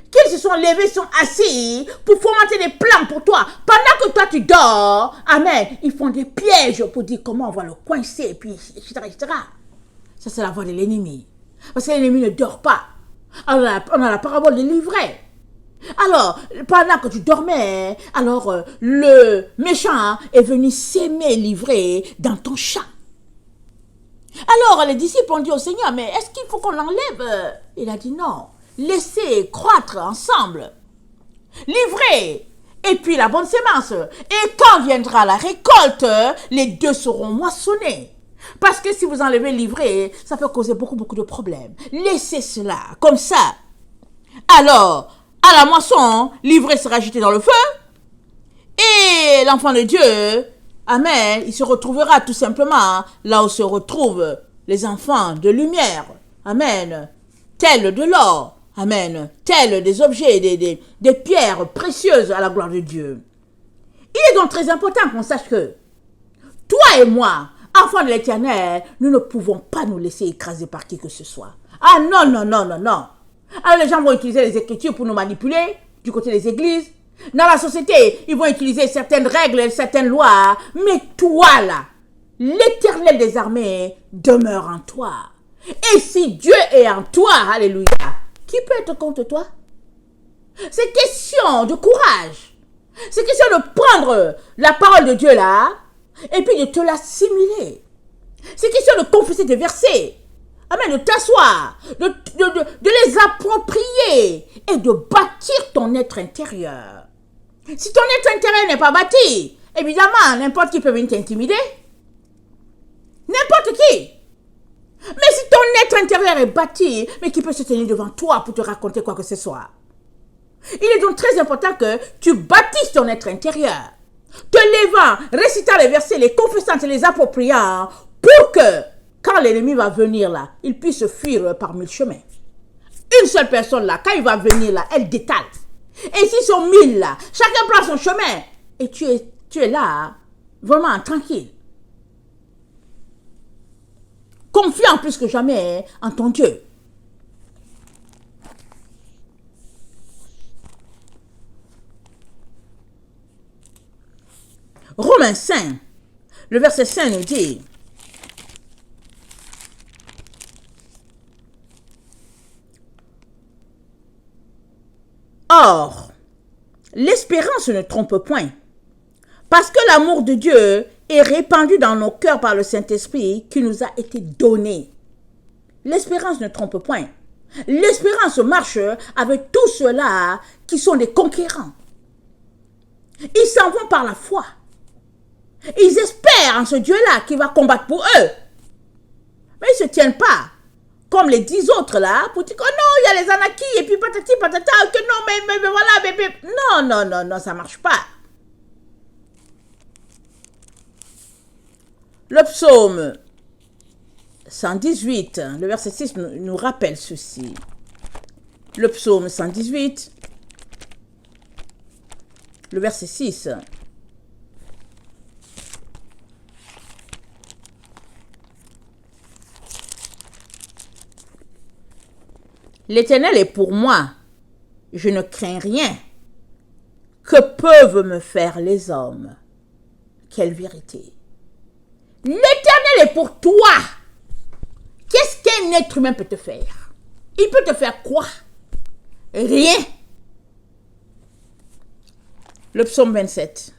Qu'ils se sont levés, sont assis pour fomenter des plans pour toi. Pendant que toi tu dors, amen, ils font des pièges pour dire comment on va le coincer, puis etc., etc. Ça, c'est la voix de l'ennemi. Parce que l'ennemi ne dort pas. Alors, on a la parabole de l'ivraie. Alors, pendant que tu dormais, alors le méchant est venu s'aimer l'ivraie dans ton champ. Alors, les disciples ont dit au Seigneur, mais est-ce qu'il faut qu'on l'enlève? Il a dit non. Laissez croître ensemble l'ivraie et puis la bonne sémence. Et quand viendra la récolte, les deux seront moissonnés. Parce que si vous enlevez l'ivraie, ça peut causer beaucoup de problèmes. Laissez cela comme ça. Alors, à la moisson, l'ivraie sera jetée dans le feu. Et l'enfant de Dieu, amen, il se retrouvera tout simplement là où se retrouvent les enfants de lumière. Amen. Tels de l'or. Amen. Tels des objets, des pierres précieuses à la gloire de Dieu. Il est donc très important qu'on sache que toi et moi, enfants de l'Éternel, nous ne pouvons pas nous laisser écraser par qui que ce soit. Ah non, non, non, non, non. Alors les gens vont utiliser les Écritures pour nous manipuler du côté des églises. Dans la société, ils vont utiliser certaines règles, certaines lois. Mais toi là, l'Éternel des armées demeure en toi. Et si Dieu est en toi, alléluia, qui peut être contre toi? C'est question de courage. C'est question de prendre la parole de Dieu là, et puis de te l'assimiler. C'est question de confesser des versets. Amen, de t'asseoir, de les approprier et de bâtir ton être intérieur. Si ton être intérieur n'est pas bâti, évidemment, n'importe qui peut venir t'intimider. N'importe qui. Mais si ton être intérieur est bâti, mais qui peut se tenir devant toi pour te raconter quoi que ce soit. Il est donc très important que tu bâtisses ton être intérieur, te levant, récitant les versets, les confessant et les appropriant, pour que, quand l'ennemi va venir là, il puisse fuir par 1000 chemins. Une seule personne là, quand il va venir là, elle détale. Et s'ils sont 1000 là, chacun prend son chemin. Et tu es là, vraiment tranquille. Confiant plus que jamais en ton Dieu. Romains 5, le verset 5 nous dit: Or, l'espérance ne trompe point, parce que l'amour de Dieu est répandu dans nos cœurs par le Saint-Esprit qui nous a été donné. L'espérance ne trompe point. L'espérance marche avec tous ceux-là qui sont des conquérants. Ils s'en vont par la foi. Ils espèrent en ce Dieu-là qui va combattre pour eux. Mais ils ne se tiennent pas comme les 10 autres là, pour dire que non, il y a les Anakis, et puis patati patata, que non, mais voilà, non, ça ne marche pas. Le psaume 118, le verset 6 nous rappelle ceci. Le psaume 118, le verset 6. L'Éternel est pour moi, je ne crains rien. Que peuvent me faire les hommes? Quelle vérité! L'Éternel est pour toi. Qu'est-ce qu'un être humain peut te faire? Il peut te faire quoi? Rien. Le psaume 27.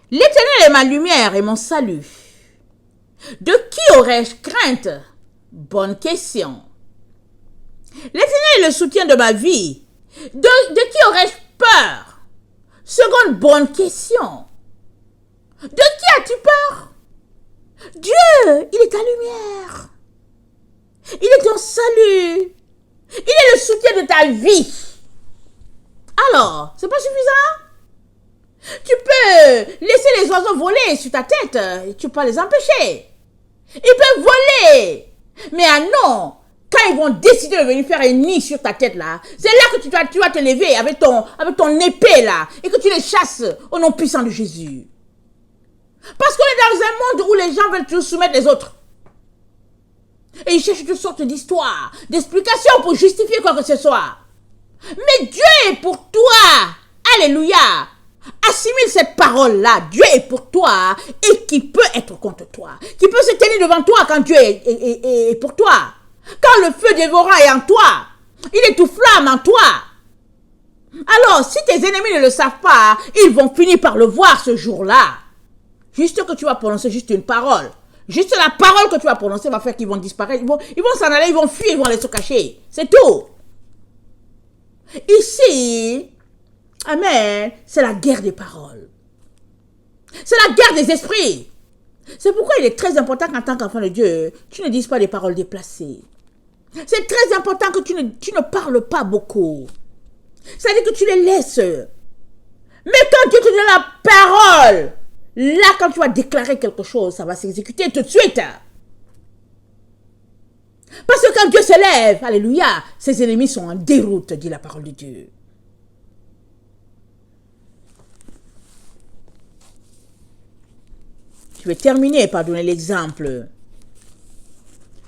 L'Éternel est ma lumière et mon salut. De qui aurais-je crainte? Bonne question. L'Éternel est le soutien de ma vie. De qui aurais-je peur? Seconde bonne question. De qui as-tu peur? Dieu, il est ta lumière. Il est ton salut. Il est le soutien de ta vie. Alors, c'est pas suffisant? Tu peux laisser les oiseaux voler sur ta tête. Et tu peux les empêcher. Ils peuvent voler. Mais ah non, quand ils vont décider de venir faire un nid sur ta tête là, c'est là que tu vas te lever avec ton épée là et que tu les chasses au nom puissant de Jésus. Parce qu'on est dans un monde où les gens veulent toujours soumettre les autres. Et ils cherchent toutes sortes d'histoires, d'explications pour justifier quoi que ce soit. Mais Dieu est pour toi. Alléluia. Assimile cette parole-là. Dieu est pour toi et qui peut être contre toi. Qui peut se tenir devant toi quand Dieu est pour toi. Quand le feu dévorant est en toi. Il étoufflamme en toi. Alors, si tes ennemis ne le savent pas, ils vont finir par le voir ce jour-là. Juste que tu vas prononcer juste une parole. Juste la parole que tu vas prononcer va faire qu'ils vont disparaître. Ils vont s'en aller, ils vont fuir, ils vont aller se cacher. C'est tout. Ici, amen, c'est la guerre des paroles. C'est la guerre des esprits. C'est pourquoi il est très important qu'en tant qu'enfant de Dieu, tu ne dises pas des paroles déplacées. C'est très important que tu ne parles pas beaucoup. C'est-à-dire que tu les laisses. Mais quand Dieu te donne la parole, là, quand tu vas déclarer quelque chose, ça va s'exécuter tout de suite. Parce que quand Dieu se lève, alléluia, ses ennemis sont en déroute, dit la parole de Dieu. Je vais terminer par donner l'exemple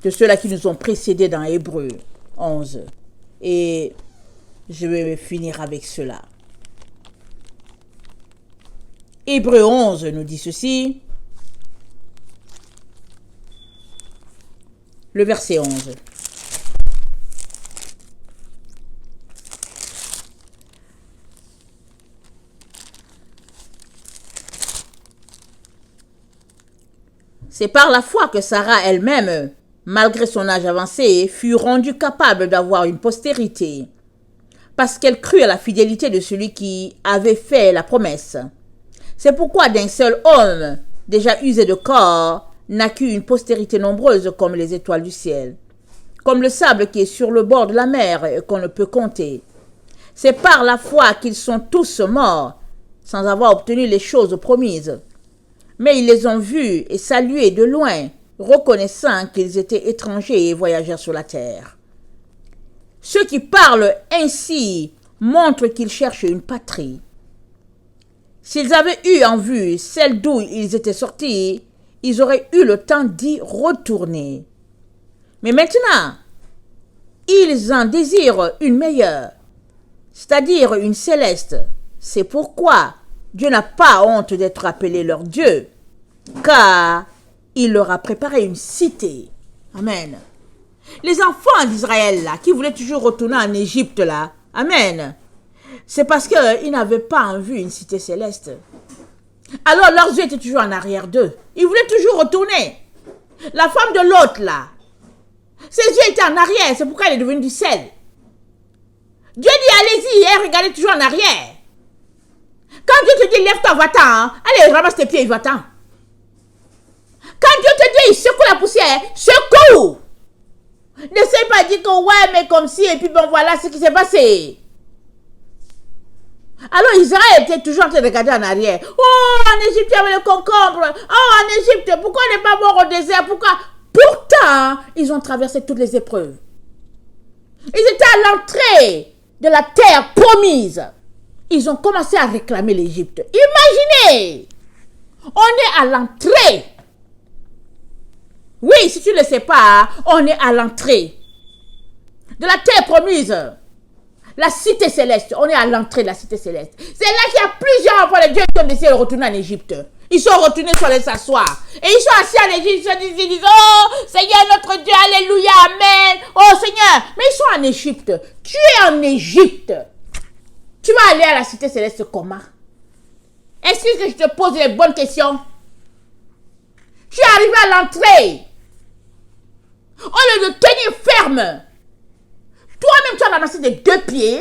de ceux-là qui nous ont précédés dans Hébreux 11. Et je vais finir avec cela. Hébreux 11 nous dit ceci. Le verset 11. C'est par la foi que Sarah elle-même, malgré son âge avancé, fut rendue capable d'avoir une postérité, parce qu'elle crut à la fidélité de celui qui avait fait la promesse. C'est pourquoi d'un seul homme, déjà usé de corps, naquit une postérité nombreuse comme les étoiles du ciel, comme le sable qui est sur le bord de la mer et qu'on ne peut compter. C'est par la foi qu'ils sont tous morts, sans avoir obtenu les choses promises. Mais ils les ont vus et salués de loin, reconnaissant qu'ils étaient étrangers et voyageurs sur la terre. Ceux qui parlent ainsi montrent qu'ils cherchent une patrie. S'ils avaient eu en vue celle d'où ils étaient sortis, ils auraient eu le temps d'y retourner. Mais maintenant, ils en désirent une meilleure, c'est-à-dire une céleste. C'est pourquoi Dieu n'a pas honte d'être appelé leur Dieu, car il leur a préparé une cité. Amen. Les enfants d'Israël, là, qui voulaient toujours retourner en Égypte, là, amen, c'est parce qu'ils n'avaient pas en vue une cité céleste. Alors leurs yeux étaient toujours en arrière d'eux. Ils voulaient toujours retourner. La femme de l'autre, là, ses yeux étaient en arrière, c'est pourquoi elle est devenue du sel. Dieu dit, allez-y, elle regardait toujours en arrière. Quand Dieu te dit, lève-toi, va-t'en, hein, allez, ramasse tes pieds, va-t'en. Quand Dieu te dit, secoue la poussière, secoue. N'essaye pas de dire que, ouais, mais comme si, et puis bon, voilà ce qui s'est passé. Alors Israël était toujours en train de regarder en arrière. Oh, en Égypte, il y avait le concombre. Oh, en Égypte, pourquoi on n'est pas mort au désert? Pourquoi? Pourtant, ils ont traversé toutes les épreuves. Ils étaient à l'entrée de la terre promise. Ils ont commencé à réclamer l'Égypte. Imaginez, on est à l'entrée. Oui, si tu ne le sais pas, on est à l'entrée de la terre promise. La cité céleste, on est à l'entrée de la cité céleste. C'est là qu'il y a plusieurs enfants de Dieu qui ont décidé de retourner en Égypte. Ils sont retournés sur les s'asseoir. Et ils sont assis en Égypte, ils disent, oh Seigneur notre Dieu, alléluia, amen. Oh Seigneur, mais ils sont en Égypte. Tu es en Égypte. Tu vas aller à la cité céleste comment? Est-ce que je te pose les bonnes questions? Tu es arrivé à l'entrée. Au lieu de tenir ferme, toi-même tu as ramassé des deux pieds,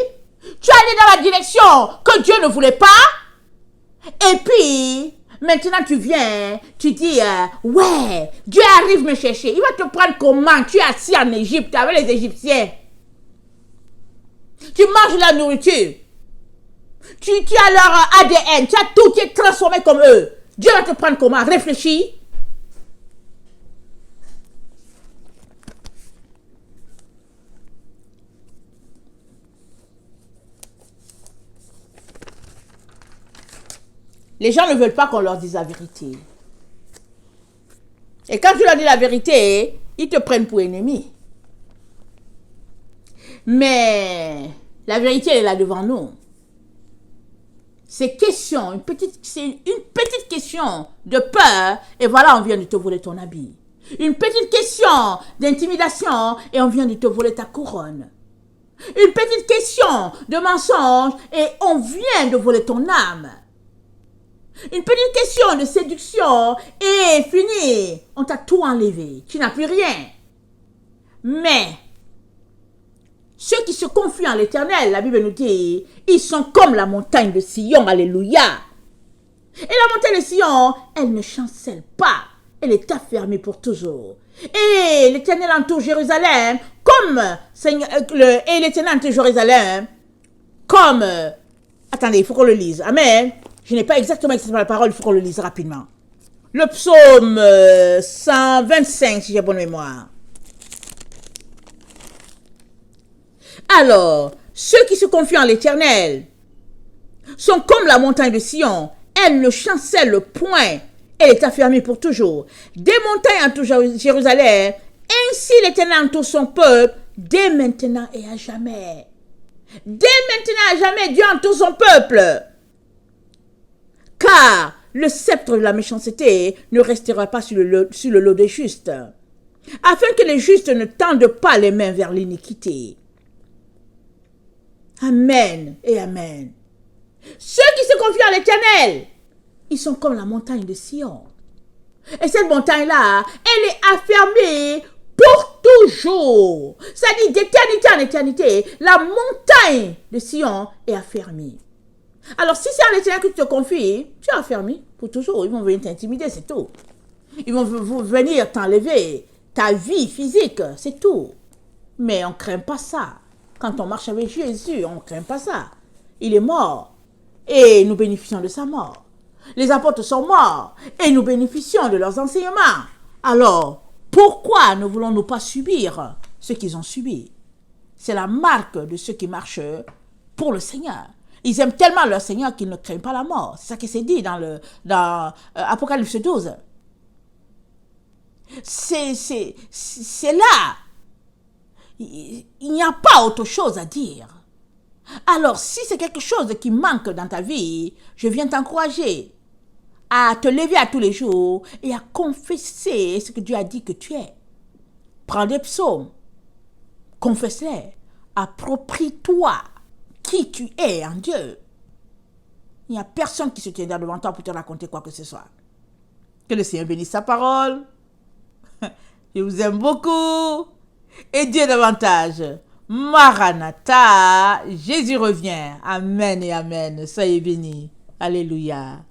tu es allé dans la direction que Dieu ne voulait pas, et puis maintenant tu viens, tu dis, ouais, Dieu arrive me chercher, il va te prendre comment? Tu es assis en Égypte avec les Égyptiens, tu manges la nourriture, tu as leur ADN, tu as tout qui est transformé comme eux, Dieu va te prendre comment? Réfléchis. Les gens ne veulent pas qu'on leur dise la vérité. Et quand tu leur dis la vérité, ils te prennent pour ennemi. Mais la vérité, elle est là devant nous. C'est une petite question de peur, et voilà, on vient de te voler ton habit. Une petite question d'intimidation, et on vient de te voler ta couronne. Une petite question de mensonge, et on vient de voler ton âme. Une petite question de séduction et fini. On t'a tout enlevé. Tu n'as plus rien. Mais ceux qui se confient en l'Éternel, la Bible nous dit, ils sont comme la montagne de Sion. Alléluia. Et la montagne de Sion, elle ne chancelle pas. Elle est affermie pour toujours. Et l'Éternel entoure Jérusalem comme et l'Éternel entoure Jérusalem comme attendez, il faut qu'on le lise. Amen. Je n'ai pas exactement la parole, il faut qu'on le lise rapidement. Le psaume 125, si j'ai bonne mémoire. Alors, ceux qui se confient en l'Éternel sont comme la montagne de Sion. Elle ne chancelle point. Elle est affermie pour toujours. Des montagnes entourent Jérusalem. Ainsi l'Éternel entoure son peuple dès maintenant et à jamais. Dès maintenant et à jamais, Dieu entoure son peuple. Car le sceptre de la méchanceté ne restera pas sur le lot des justes, afin que les justes ne tendent pas les mains vers l'iniquité. Amen et amen. Ceux qui se confient à l'Éternel, ils sont comme la montagne de Sion. Et cette montagne-là, elle est affermée pour toujours. Ça dit d'éternité en éternité, la montagne de Sion est affermie. Alors, si c'est à l'Éternel que tu te confies, tu es affermi pour toujours. Ils vont venir t'intimider, c'est tout. Ils vont venir t'enlever ta vie physique, c'est tout. Mais on ne craint pas ça. Quand on marche avec Jésus, on ne craint pas ça. Il est mort et nous bénéficions de sa mort. Les apôtres sont morts et nous bénéficions de leurs enseignements. Alors, pourquoi ne voulons-nous pas subir ce qu'ils ont subi? C'est la marque de ceux qui marchent pour le Seigneur. Ils aiment tellement leur Seigneur qu'ils ne craignent pas la mort. C'est ça qui s'est dit dans Apocalypse 12. C'est là. Il n'y a pas autre chose à dire. Alors, si c'est quelque chose qui manque dans ta vie, je viens t'encourager à te lever à tous les jours et à confesser ce que Dieu a dit que tu es. Prends des psaumes, confesse-les, approprie-toi qui tu es en Dieu. Il n'y a personne qui se tiendra devant toi pour te raconter quoi que ce soit. Que le Seigneur bénisse sa parole. Je vous aime beaucoup. Et Dieu davantage. Maranatha, Jésus revient. Amen et amen. Soyez bénis. Alléluia.